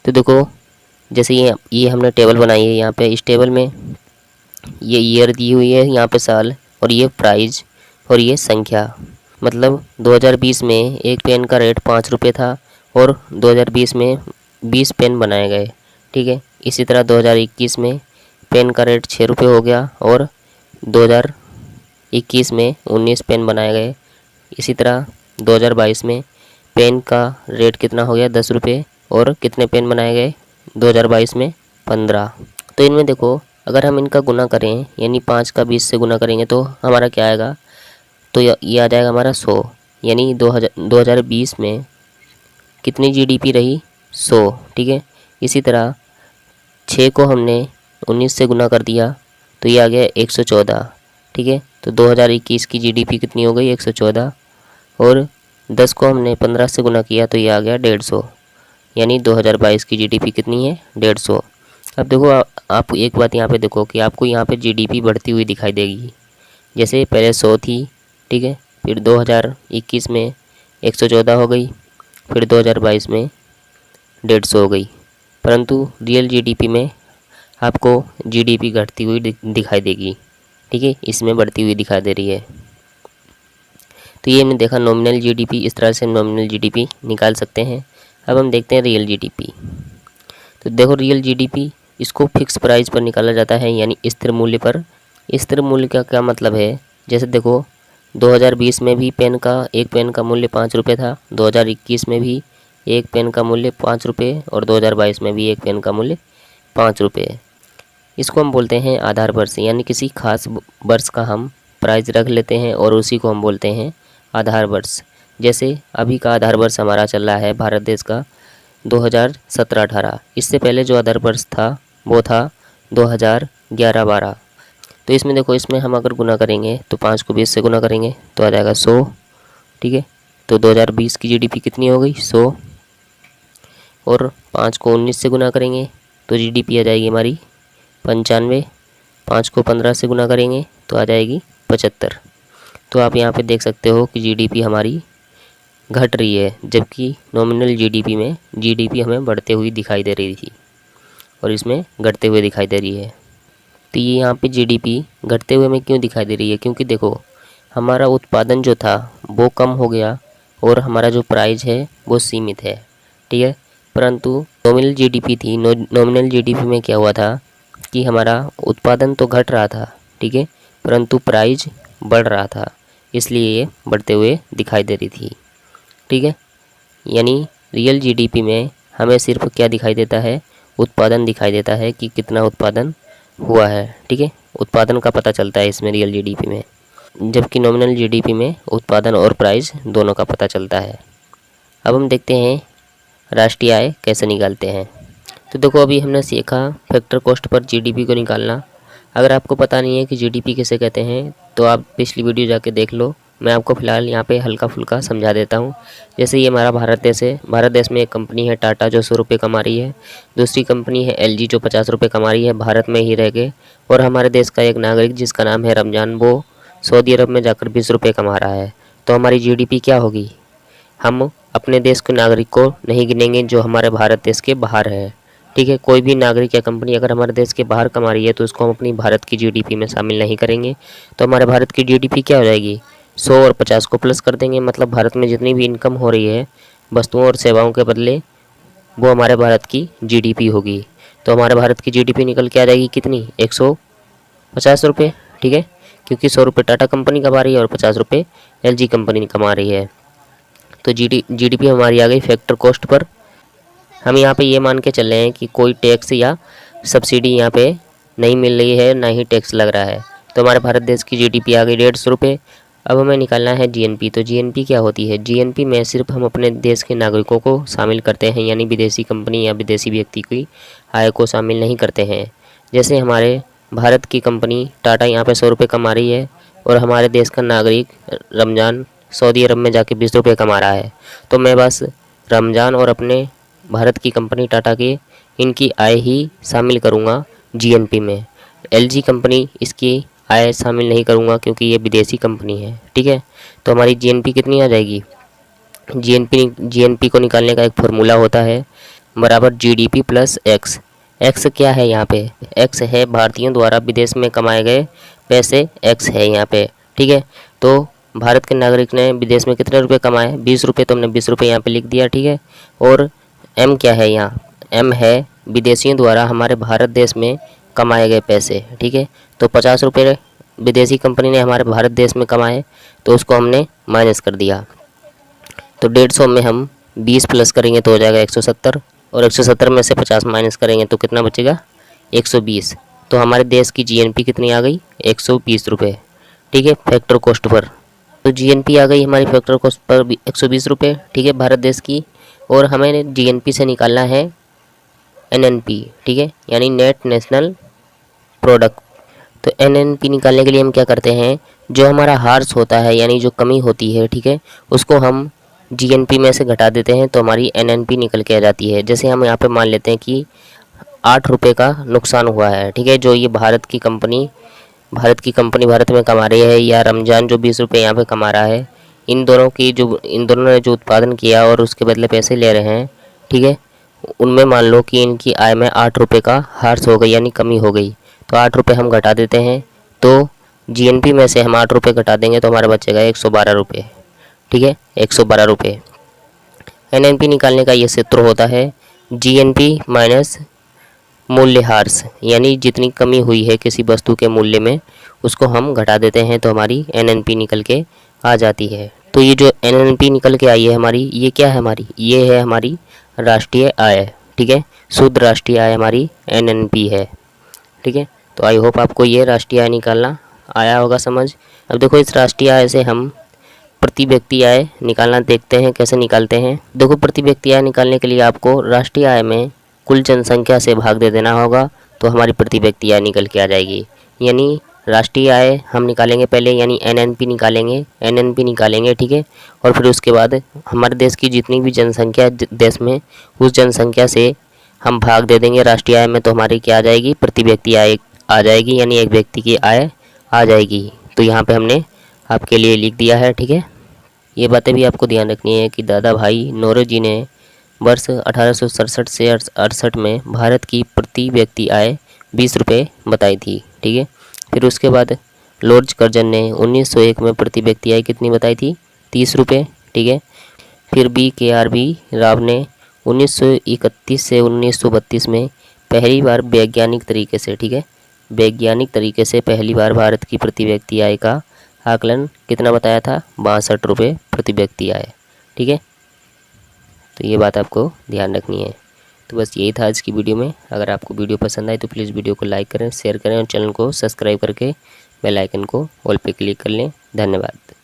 तो देखो जैसे ये हमने टेबल बनाई है, यहाँ पे इस टेबल में ये ईयर दी हुई है, यहाँ पे साल, और ये प्राइस और ये संख्या। मतलब 2020 में एक पेन का रेट 5 रुपये था और 2020 में 20 पेन बनाए गए, ठीक है। इसी तरह 2021 में पेन का रेट 6 रुपये हो गया और 2021 में 19 पेन बनाए गए। इसी तरह 2022 में पेन का रेट कितना हो गया, 10 रुपये, और कितने पेन बनाए गए 2022 में, 15। तो इनमें देखो अगर हम इनका गुना करें, यानी 5 का 20 से गुना करेंगे तो हमारा क्या आएगा, तो ये आ जाएगा हमारा 100। यानी 2020 में कितनी जीडीपी रही, 100, ठीक है। इसी तरह 6 को हमने 19 से गुना कर दिया तो ये आ गया 114, ठीक है। तो 2021 की जीडीपी कितनी हो गई, 114, और 10 को हमने 15 से गुना किया तो ये आ गया 150, यानी 2022 की जीडीपी कितनी है, 150। अब देखो आप एक बात यहाँ पे देखो कि आपको यहाँ पे जीडीपी बढ़ती हुई दिखाई देगी। जैसे पहले 100 थी, ठीक है, फिर 2021 में 114 हो गई, फिर 2022 में 150 हो गई। परंतु रियल जीडीपी में आपको जीडीपी घटती हुई दिखाई देगी, ठीक है, इसमें बढ़ती हुई दिखाई दे रही है। तो ये हमने देखा नॉमिनल जीडीपी, इस तरह से नॉमिनल जीडीपी निकाल सकते हैं। अब हम देखते हैं रियल जीडीपी। तो देखो रियल जीडीपी इसको फिक्स प्राइस पर निकाला जाता है, यानी स्थिर मूल्य पर। स्थिर मूल्य का क्या मतलब है, जैसे देखो 2020 में भी एक पेन का मूल्य 5 रुपये था, 2021 में भी एक पेन का मूल्य 5 रुपये और 2022 में भी एक पेन का मूल्य 5 रुपये। इसको हम बोलते हैं आधार वर्ष, यानी किसी खास वर्ष का हम प्राइस रख लेते हैं और उसी को हम बोलते हैं आधार वर्ष। जैसे अभी का आधार वर्ष हमारा चल रहा है भारत देश का 2017-18। इससे पहले जो आधार वर्ष था वो था 2011-12। तो इसमें देखो, इसमें हम अगर गुना करेंगे तो 5 को 20 से गुना करेंगे तो आ जाएगा 100, ठीक है। तो 2020 की जीडीपी कितनी हो गई, 100, और 5 को 19 से गुना करेंगे तो जीडीपी आ जाएगी हमारी 95। 5 को 15 से गुना करेंगे तो आ जाएगी 75। तो आप यहाँ पे देख सकते हो कि जीडीपी हमारी घट रही है, जबकि नॉमिनल जीडीपी में जीडीपी हमें बढ़ते हुई दिखाई दे रही थी और इसमें घटते हुए दिखाई दे रही है। तो ये यहाँ पे जीडीपी घटते हुए हमें क्यों दिखाई दे रही है, क्योंकि देखो हमारा उत्पादन जो था वो कम हो गया और हमारा जो प्राइस है वो सीमित है, ठीक है। परंतु नॉमिनल जीडीपी थी, नॉमिनल जीडीपी में क्या हुआ था कि हमारा उत्पादन तो घट रहा था, ठीक है, परंतु प्राइस बढ़ रहा था, इसलिए ये बढ़ते हुए दिखाई दे रही थी, ठीक है। यानी रियल जीडीपी में हमें सिर्फ क्या दिखाई देता है, उत्पादन दिखाई देता है कि कितना उत्पादन हुआ है, ठीक है, उत्पादन का पता चलता है इसमें रियल जीडीपी में, जबकि नॉमिनल जीडीपी में उत्पादन और प्राइस दोनों का पता चलता है। अब हम देखते हैं राष्ट्रीय आय कैसे निकालते हैं। तो देखो अभी हमने सीखा फैक्टर कॉस्ट पर जीडीपी को निकालना। अगर आपको पता नहीं है कि जीडीपी किसे कहते हैं तो आप पिछली वीडियो जाके देख लो, मैं आपको फ़िलहाल यहाँ पे हल्का फुल्का समझा देता हूँ। जैसे ये हमारा भारत देश है, भारत देश में एक कंपनी है टाटा जो 100 रुपये कमा रही है, दूसरी कंपनी है एलजी जो 50 रुपये कमा रही है भारत में ही रह के, और हमारे देश का एक नागरिक जिसका नाम है रमजान, वो सऊदी अरब में जाकर 20 रुपये कमा रहा है। तो हमारी जीडीपी क्या होगी, हम अपने देश के नागरिक को नहीं गिनेंगे जो हमारे भारत देश के बाहर है, ठीक है। कोई भी नागरिक या कंपनी अगर हमारे देश के बाहर कमा रही है तो उसको हम अपनी भारत की जीडीपी में शामिल नहीं करेंगे। तो हमारे भारत की जीडीपी क्या हो जाएगी, 100 और 50 को प्लस कर देंगे, मतलब भारत में जितनी भी इनकम हो रही है वस्तुओं और सेवाओं के बदले वो हमारे भारत की जीडीपी होगी। तो हमारे भारत की जीडीपी निकल के आ जाएगी कितनी, 150 रुपये, ठीक है, क्योंकि 100 रुपये टाटा कंपनी कमा रही है और 50 रुपये एलजी कंपनी कमा रही है। तो जीडीपी हमारी आ गई फैक्टर कॉस्ट पर। हम यहाँ पे ये मान के चल रहे हैं कि कोई टैक्स या सब्सिडी यहाँ पे नहीं मिल रही है, ना ही टैक्स लग रहा है। तो हमारे भारत देश की जीडीपी आ गई 150 रुपये। अब हमें निकालना है जीएनपी। तो जीएनपी क्या होती है, जीएनपी में सिर्फ हम अपने देश के नागरिकों को शामिल करते हैं, यानी विदेशी कंपनी या विदेशी व्यक्ति की आय को शामिल नहीं करते हैं। जैसे हमारे भारत की कंपनी टाटा यहाँ पे 100 रुपये कमा रही है और हमारे देश का नागरिक रमजान सऊदी अरब में जाके 20 रुपये कमा रहा है, तो मैं बस रमजान और अपने भारत की कंपनी टाटा के इनकी आय ही शामिल करूँगा जीएनपी में। एलजी कंपनी इसकी आय शामिल नहीं करूँगा क्योंकि ये विदेशी कंपनी है, ठीक है। तो हमारी जीएनपी कितनी आ जाएगी, जीएनपी को निकालने का एक फार्मूला होता है बराबर जीडीपी प्लस एक्स। एक्स क्या है यहाँ पे, एक्स है भारतीयों द्वारा विदेश में कमाए गए पैसे, एक्स है यहाँ पे, ठीक है। तो भारत के नागरिक ने विदेश में कितने रुपए कमाए, 20 रुपये, तो हमने 20 रुपये यहाँ पे लिख दिया, ठीक है। और एम क्या है यहाँ, एम है विदेशियों द्वारा हमारे भारत देश में कमाए गए पैसे, ठीक है। तो 50 रुपये विदेशी कंपनी ने हमारे भारत देश में कमाए तो उसको हमने माइनस कर दिया। तो 150 में हम 20 प्लस करेंगे तो हो जाएगा 170, और 170 में से 50 माइनस करेंगे तो कितना बचेगा, 120। तो हमारे देश की जीएनपी कितनी आ गई, 120 रुपये, ठीक है, फैक्टर कॉस्ट पर। तो जीएनपी आ गई हमारी फैक्टर कॉस्ट पर 120 रुपये, ठीक है, भारत देश की। और हमें जीएनपी से निकालना है एनएनपी, ठीक है, यानी नेट नेशनल प्रोडक्ट। तो एनएनपी निकालने के लिए हम क्या करते हैं, जो हमारा हार्स होता है यानी जो कमी होती है, ठीक है, उसको हम जीएनपी में से घटा देते हैं तो हमारी एनएनपी निकल के आ जाती है। जैसे हम यहाँ पे मान लेते हैं कि 8 रुपये का नुकसान हुआ है, ठीक है। जो ये भारत की कंपनी भारत में कमा रही है, या रमज़ान जो 20 रुपये यहाँ पे कमा रहा है, इन दोनों ने जो उत्पादन किया और उसके बदले पैसे ले रहे हैं, ठीक है, उनमें मान लो कि इनकी आय में 8 रुपये का हार्स हो गई, यानी कमी हो गई। तो 8 रुपये हम घटा देते हैं, तो जीएनपी में से हम 8 रुपये घटा देंगे तो हमारा बचेगा 112 रुपये, ठीक है, 112 रुपये। एनएनपी निकालने का ये सूत्र होता है जीएनपी माइनस मूल्यह्रास, यानी जितनी कमी हुई है किसी वस्तु के मूल्य में उसको हम घटा देते हैं तो हमारी एनएनपी निकल के आ जाती है। तो ये जो एनएनपी निकल के आई है हमारी, ये क्या है हमारी, ये है हमारी राष्ट्रीय आय, ठीक है। शुद्ध राष्ट्रीय आय हमारी एनएनपी है, ठीक है। तो आई होप आपको ये राष्ट्रीय आय निकालना आया होगा समझ। अब देखो इस राष्ट्रीय आय से हम प्रति व्यक्ति आय निकालना देखते हैं कैसे निकालते हैं। देखो प्रति व्यक्ति आय निकालने के लिए आपको राष्ट्रीय आय में कुल जनसंख्या से भाग दे देना होगा, तो हमारी प्रति व्यक्ति आय निकल के आ जाएगी। यानी राष्ट्रीय आय हम निकालेंगे पहले, यानी एनएनपी निकालेंगे, ठीक है। और फिर उसके बाद हमारे देश की जितनी भी जनसंख्या देश में, उस जनसंख्या से हम भाग दे देंगे राष्ट्रीय आय में, तो हमारी क्या आ जाएगी, प्रति व्यक्ति आय आ जाएगी, यानी एक व्यक्ति की आय आ जाएगी। तो यहाँ पे हमने आपके लिए लिख दिया है, ठीक है। ये बातें भी आपको ध्यान रखनी है कि दादा भाई नौरोजी ने वर्ष 1867 से 68 में भारत की प्रति व्यक्ति आय 20 रुपये बताई थी, ठीक है। फिर उसके बाद लॉर्ड कर्जन ने 1901 में प्रति व्यक्ति आय कितनी बताई थी, 30 रुपये, ठीक है। फिर BKRB राव ने 1931 से 1932 में पहली बार वैज्ञानिक तरीके से, ठीक है, वैज्ञानिक तरीके से पहली बार भारत की प्रति व्यक्ति आय का आकलन कितना बताया था, 62 रुपये प्रति व्यक्ति आय, ठीक है। तो ये बात आपको ध्यान रखनी है। तो बस यही था आज की वीडियो में। अगर आपको वीडियो पसंद आए तो प्लीज़ वीडियो को लाइक करें, शेयर करें और चैनल को सब्सक्राइब करके बेल आइकन को ऑल पे क्लिक कर लें। धन्यवाद।